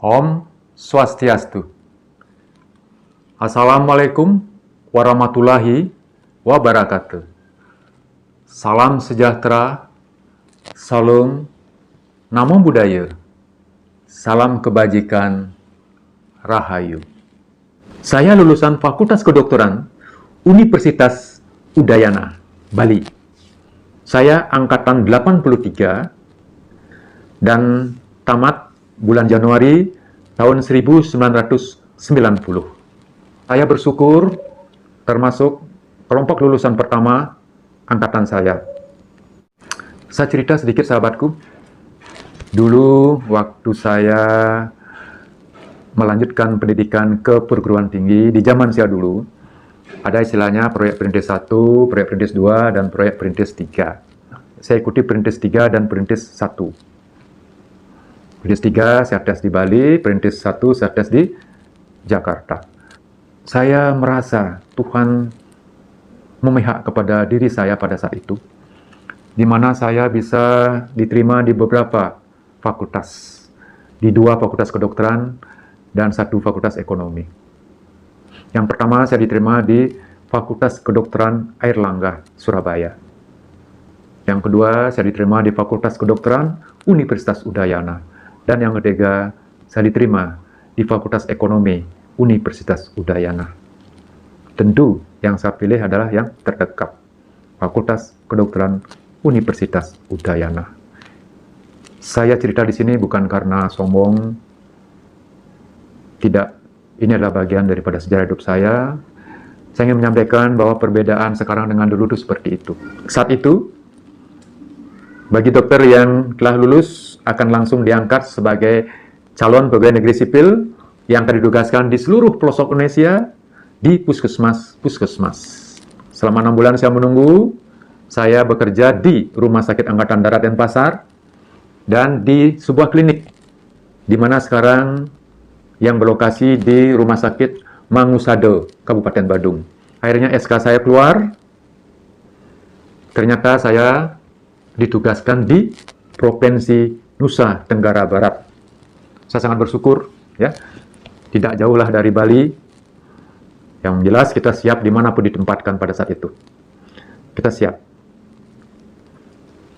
Om Swastiastu. Assalamualaikum warahmatullahi wabarakatuh. Salam sejahtera, salam namo buddhaya, salam kebajikan, rahayu. Saya lulusan Fakultas Kedokteran Universitas Udayana, Bali. Saya angkatan 83 dan tamat bulan Januari tahun 1990. Saya bersyukur termasuk kelompok lulusan pertama angkatan saya. Saya cerita sedikit sahabatku. Dulu waktu saya melanjutkan pendidikan ke perguruan tinggi, di zaman saya dulu, ada istilahnya proyek perintis 1, proyek perintis 2, dan proyek perintis 3. Saya ikuti perintis 3 dan perintis 1. Perintis 3 saya tes di Bali, perintis 1 saya tes di Jakarta. Saya merasa Tuhan memihak kepada diri saya pada saat itu, di mana saya bisa diterima di beberapa fakultas, di 2 fakultas kedokteran dan 1 fakultas ekonomi. Yang pertama saya diterima di Fakultas Kedokteran Airlangga, Surabaya. Yang kedua saya diterima di Fakultas Kedokteran Universitas Udayana. Dan yang ketiga, saya diterima di Fakultas Ekonomi Universitas Udayana. Tentu yang saya pilih adalah yang terdekat, Fakultas Kedokteran Universitas Udayana. Saya cerita di sini bukan karena sombong, tidak. Ini adalah bagian daripada sejarah hidup saya. Saya ingin menyampaikan bahwa perbedaan sekarang dengan dulu itu seperti itu. Saat itu, bagi dokter yang telah lulus akan langsung diangkat sebagai calon pegawai negeri sipil yang akan ditugaskan di seluruh pelosok Indonesia di puskesmas. Selama 6 bulan saya menunggu, saya bekerja di Rumah Sakit Angkatan Darat Denpasar dan di sebuah klinik di mana sekarang yang berlokasi di Rumah Sakit Mangusado, Kabupaten Badung. Akhirnya SK saya keluar. Ternyata saya ditugaskan di Provinsi Nusa Tenggara Barat. Saya sangat bersyukur, ya, tidak jauhlah dari Bali. Yang jelas kita siap dimanapun ditempatkan pada saat itu. Kita siap.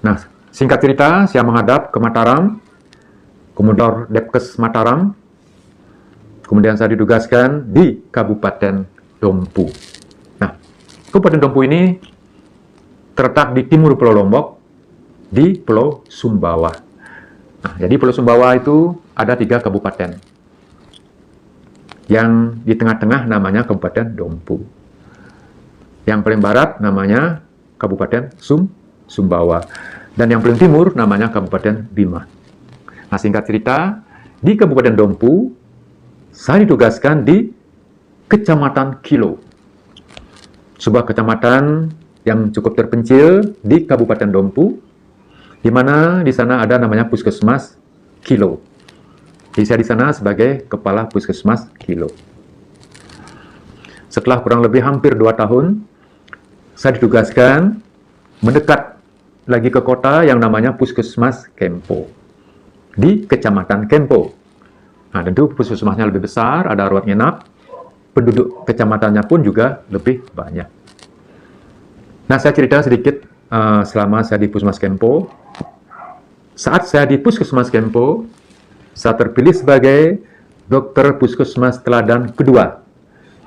Nah, singkat cerita, saya menghadap ke Mataram, Komodor Depkes Mataram. Kemudian saya ditugaskan di Kabupaten Dompu. Nah, Kabupaten Dompu ini terletak di timur Pulau Lombok, di Pulau Sumbawa. Nah, jadi Pulau Sumbawa itu ada 3 kabupaten. Yang di tengah-tengah namanya Kabupaten Dompu. Yang paling barat namanya Kabupaten Sumbawa. Dan yang paling timur namanya Kabupaten Bima. Nah, singkat cerita, di Kabupaten Dompu, saya ditugaskan di Kecamatan Kilo. Sebuah kecamatan yang cukup terpencil di Kabupaten Dompu, di mana di sana ada namanya Puskesmas Kilo. Jadi saya di sana sebagai Kepala Puskesmas Kilo. Setelah kurang lebih hampir 2 tahun, saya ditugaskan mendekat lagi ke kota yang namanya Puskesmas Kempo, di Kecamatan Kempo. Nah, tentu puskesmasnya lebih besar, ada rawat inap, penduduk kecamatannya pun juga lebih banyak. Nah, saya cerita sedikit selama saya di Puskesmas Kempo. Saat saya di Puskesmas Kempo, saya terpilih sebagai dokter puskesmas teladan kedua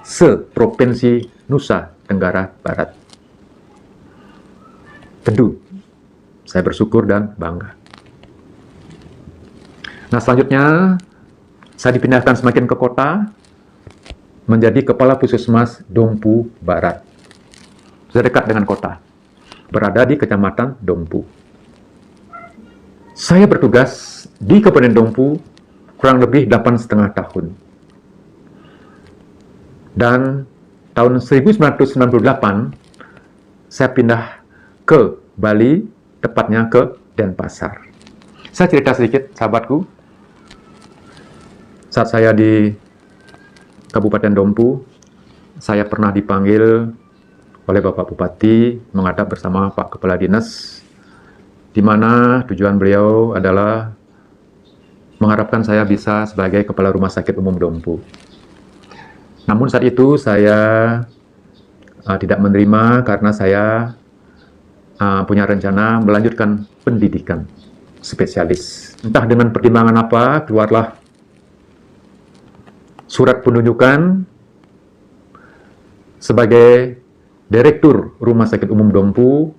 se-Provinsi Nusa Tenggara Barat. Tentu, saya bersyukur dan bangga. Nah, selanjutnya, saya dipindahkan semakin ke kota, menjadi Kepala Puskesmas Dompu Barat. Saya dekat dengan kota, berada di Kecamatan Dompu. Saya bertugas di Kabupaten Dompu kurang lebih 8,5 tahun. Dan tahun 1998, saya pindah ke Bali, tepatnya ke Denpasar. Saya cerita sedikit, sahabatku. Saat saya di Kabupaten Dompu, saya pernah dipanggil oleh Bapak Bupati menghadap bersama Pak Kepala Dinas, di mana tujuan beliau adalah mengharapkan saya bisa sebagai Kepala Rumah Sakit Umum Dompu. Namun saat itu saya tidak menerima karena saya punya rencana melanjutkan pendidikan spesialis. Entah dengan pertimbangan apa, keluarlah surat penunjukan sebagai Direktur Rumah Sakit Umum Dompu,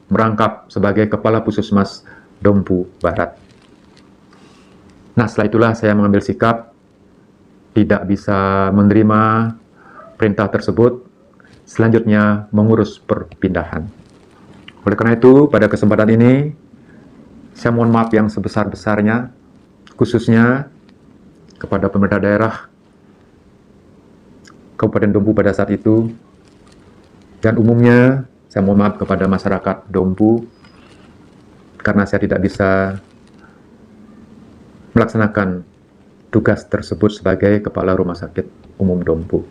merangkap sebagai Kepala Puskesmas Dompu Barat. Nah, setelah itulah saya mengambil sikap tidak bisa menerima perintah tersebut, selanjutnya mengurus perpindahan. Oleh karena itu, pada kesempatan ini, saya mohon maaf yang sebesar-besarnya, khususnya kepada pemerintah daerah Kabupaten Dompu pada saat itu, dan umumnya saya mohon maaf kepada masyarakat Dompu karena saya tidak bisa melaksanakan tugas tersebut sebagai Kepala Rumah Sakit Umum Dompu.